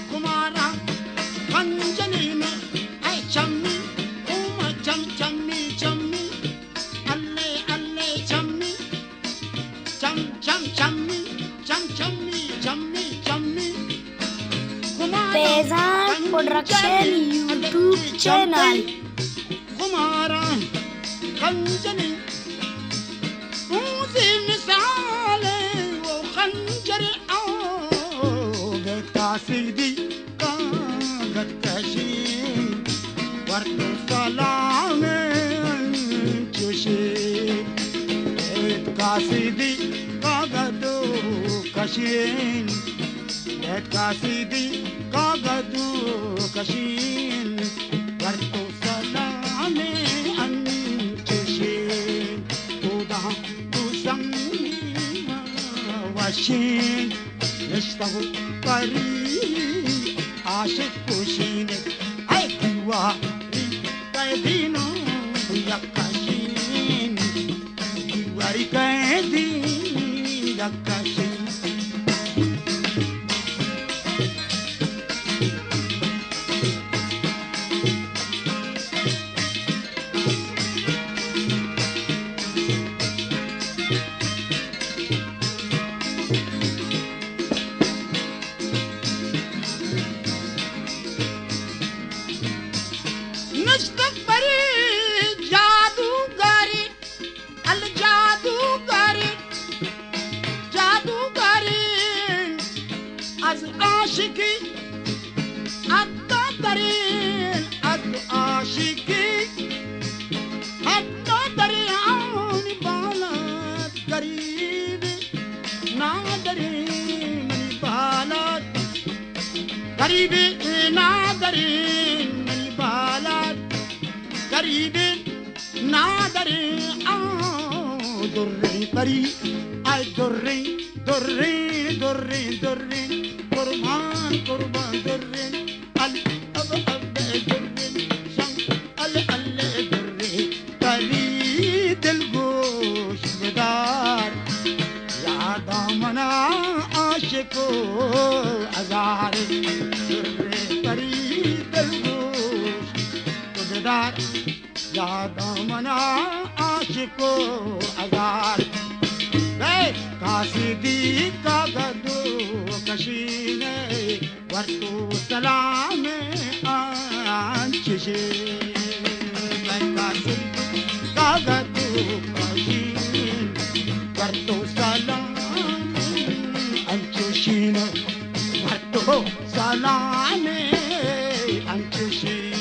kumara kanjanina ay chammi kuma chammi alle chammi chammi Faizan Production YouTube channel. kumara kanjani uzi misale wo khanjari سيدي قاعد كشين ورد سلام جوشي سيدي قاعد كشين سيدي قاعد كشين ورد سلام جوشي تودا توسمي وشين نشتغل طريق عاشق وشيني أي كواري كايدينو يكاشين كواري كايدين يكاشين قريبي نادرين من بالاد قريبي نادرين دري بري اي دري قربان درين ال اب درين شم ال دري بريد الجوش بدار يا دامنا عاشقو ازاري يا دامنا عاشقو ازار قاصدي كاغدو كشينه ورتو سلام انششي قاصدي كاغدو كشين ورتو سلام انششينه ورتو سلام انششي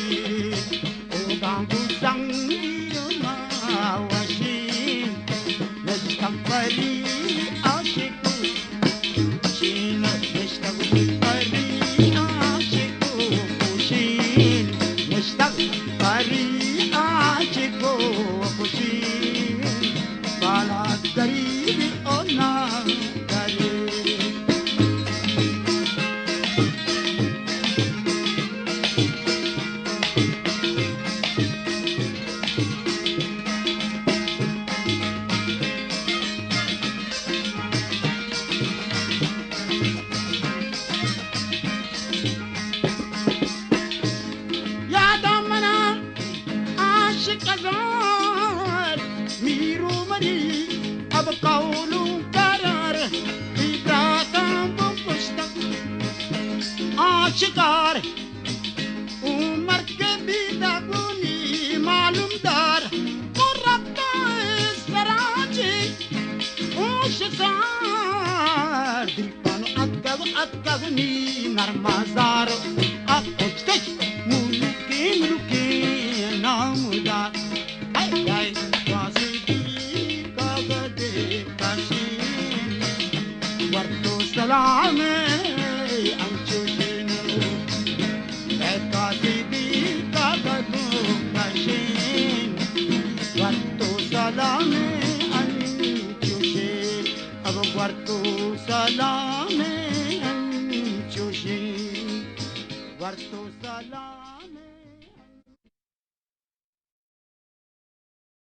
शिकार उमर के बीदागुनी मालूम दार मुरब्बा सराजी उशसार दिलपानो अदगवनी नरमाजार अपोचतेश मुलुकी नामुदार हाय हाय वासिदी कागदे काशी वर्तो सलाम